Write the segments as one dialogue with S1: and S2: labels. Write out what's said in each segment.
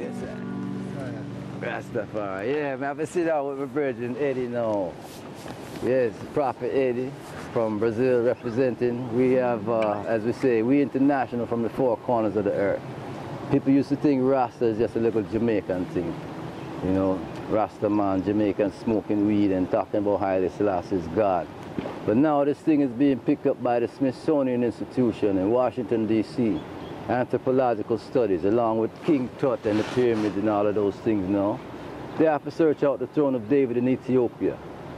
S1: Yes, sir. Rastafari. Yeah, man, I've sit down with my brother Eddie now. Yes, Prophet Eddie from Brazil representing. We have, as we say, we international from the four corners of the earth. People used to think Rasta is just a little Jamaican thing. You know, Rasta man, Jamaican smoking weed and talking about Haile Selassie's God. But now this thing is being picked up by the Smithsonian Institution in Washington, D.C. Anthropological studies, along with King Tut and the pyramids and all of those things now. They have to search out the throne of David in Ethiopia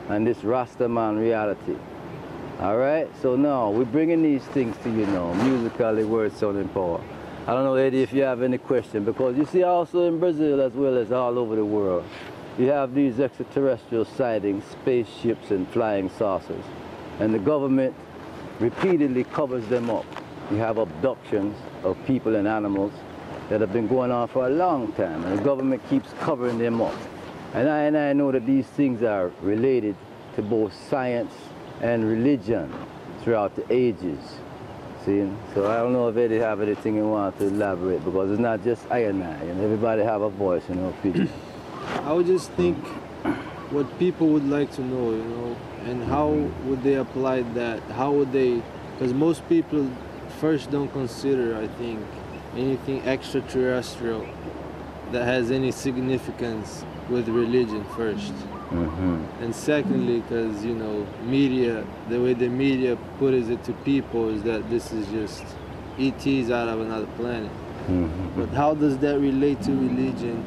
S1: and this Rasta man reality. All right, so now we're bringing these things to you now, musically, word, sound, and power. I don't know, Eddie, if you have any question, because you see also in Brazil as well as all over the world, you have these extraterrestrial sightings, spaceships and flying saucers, and the government repeatedly covers them up. You have abductions of people and animals that have been going on for a long time, and the government keeps covering them up. And I know that these things are related to both science and religion throughout the ages. See? So I don't know if Eddie have anything you want to elaborate, because it's not just I and everybody have a voice and opinion.
S2: I would just think what people would like to know, you know, and how would they apply that? How would they, because most people first don't consider, I think, anything extraterrestrial that has any significance with religion first. And secondly, because, you know, media, the way the media puts it to people is that this is just ETs out of another planet. But how does that relate to religion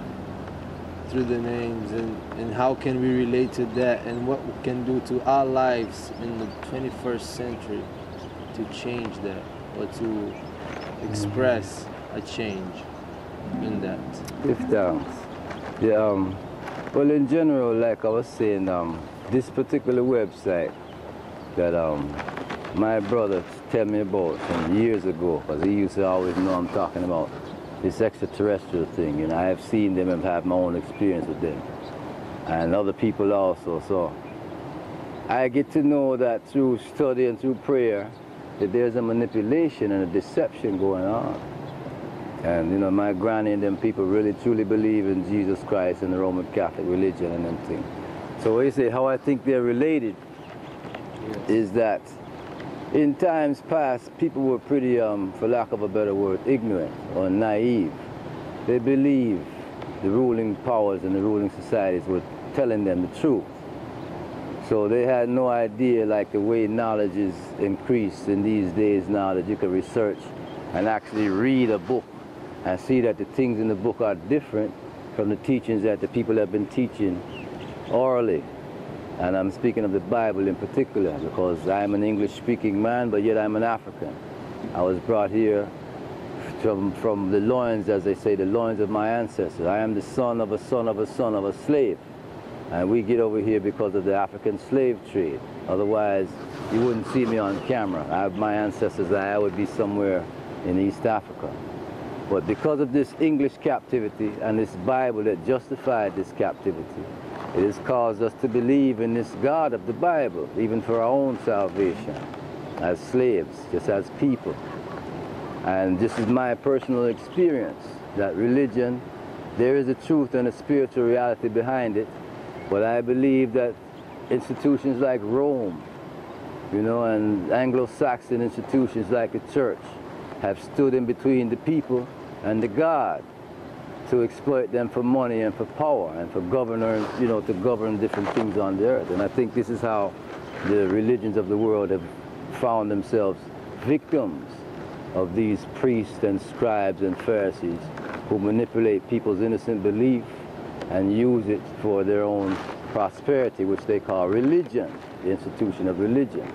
S2: through the names, and how can we relate to that, and what we can do to our lives in the 21st century to change that, or to express a change in that?
S1: If yeah, well, in general, like I was saying, this particular website that my brother tell me about some years ago, because he used to always know I'm talking about this extraterrestrial thing, and I have seen them and have my own experience with them, and other people also. So I get to know that through study and through prayer that there's a manipulation and a deception going on. And, you know, my granny and them people really truly believe in Jesus Christ and the Roman Catholic religion and them things. So when you say how I think they're related, is that in times past, people were pretty, for lack of a better word, ignorant or naive. They believed the ruling powers and the ruling societies were telling them the truth. So they had no idea, like the way knowledge is increased in these days now, that you can research and actually read a book and see that the things in the book are different from the teachings that the people have been teaching orally. And I'm speaking of the Bible in particular, because I'm an English-speaking man, but yet I'm an African. I was brought here from the loins, as they say, the loins of my ancestors. I am the son of a son of a son of a slave. And we get over here because of the African slave trade. Otherwise, you wouldn't see me on camera. I have my ancestors, I would be somewhere in East Africa. But because of this English captivity and this Bible that justified this captivity, it has caused us to believe in this God of the Bible, even for our own salvation, as slaves, just as people. And this is my personal experience, that religion, there is a truth and a spiritual reality behind it, but I believe that institutions like Rome, you know, and Anglo-Saxon institutions like the church have stood in between the people and the God to exploit them for money and for power and for governors, you know, to govern different things on the earth. And I think this is how the religions of the world have found themselves victims of these priests and scribes and Pharisees who manipulate people's innocent belief and use it for their own prosperity, which they call religion, the institution of religion.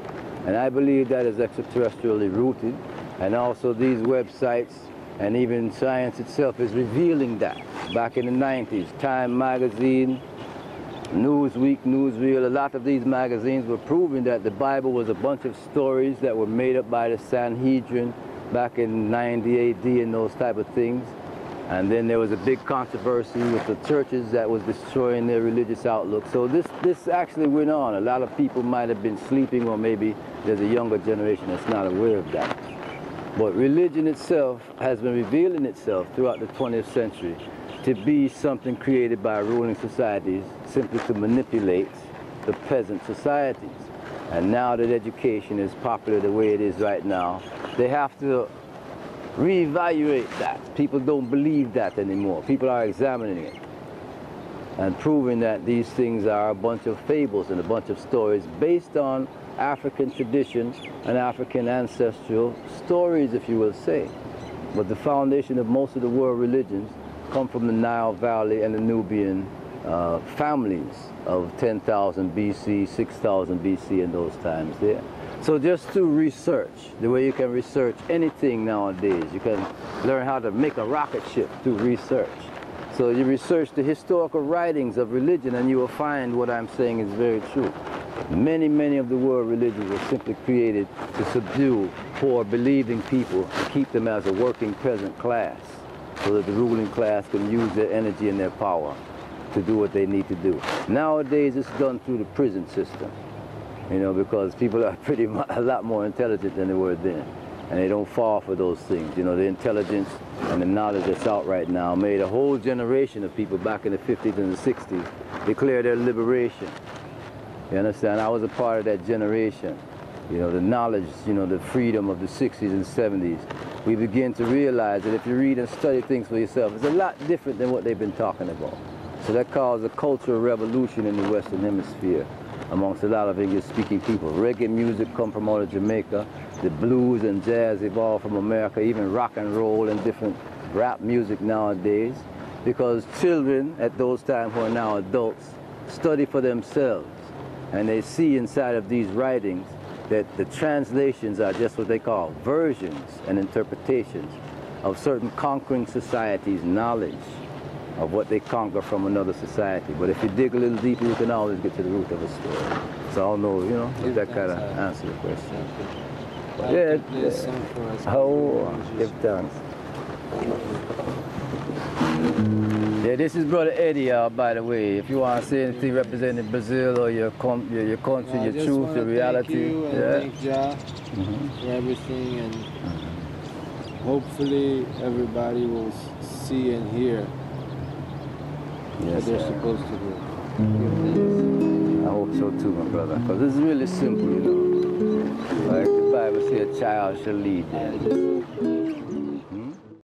S1: And I believe that is extraterrestrially rooted, and also these websites and even science itself is revealing that. Back in the 90s, Time magazine, Newsweek, Newsreel, a lot of these magazines were proving that the Bible was a bunch of stories that were made up by the Sanhedrin back in 90 AD and those type of things. And then there was a big controversy with the churches that was destroying their religious outlook. So this actually went on. A lot of people might have been sleeping, or maybe there's a younger generation that's not aware of that. But religion itself has been revealing itself throughout the 20th century to be something created by ruling societies simply to manipulate the peasant societies. And now that education is popular the way it is right now, they have to reevaluate that. People don't believe that anymore. People are examining it and proving that these things are a bunch of fables and a bunch of stories based on African tradition and African ancestral stories, if you will say. But the foundation of most of the world religions come from the Nile Valley and the Nubian families of 10,000 BC, 6,000 BC in those times there. So just to research, the way you can research anything nowadays, you can learn how to make a rocket ship through research. So you research the historical writings of religion and you will find what I'm saying is very true. Many of the world religions were simply created to subdue poor believing people and keep them as a working peasant class so that the ruling class can use their energy and their power to do what they need to do. Nowadays it's done through the prison system, you know, because people are pretty much a lot more intelligent than they were then. And they don't fall for those things. You know, the intelligence and the knowledge that's out right now made a whole generation of people back in the 50s and the 60s declare their liberation. You understand? I was a part of that generation. You know, the knowledge, you know, the freedom of the 60s and 70s. We begin to realize that if you read and study things for yourself, it's a lot different than what they've been talking about. So that caused a cultural revolution in the Western Hemisphere amongst a lot of English-speaking people. Reggae music come from out of Jamaica. The blues and jazz evolved from America, even rock and roll and different rap music nowadays, because children at those times who are now adults study for themselves, and they see inside of these writings that the translations are just what they call versions and interpretations of certain conquering societies' knowledge of what they conquer from another society. But if you dig a little deeper, you can always get to the root of a story. So I don't know, you know, if that kind of answers the question. Yeah, give thanks. Yeah, this is Brother Eddie, by the way. If you want to say anything representing Brazil or your country, your truth, your reality.
S2: Thank Jah for everything, and hopefully everybody will see and hear what they're supposed to do.
S1: I hope so too, my brother, because it's really simple, you know. Like the Bible says, a child shall lead them.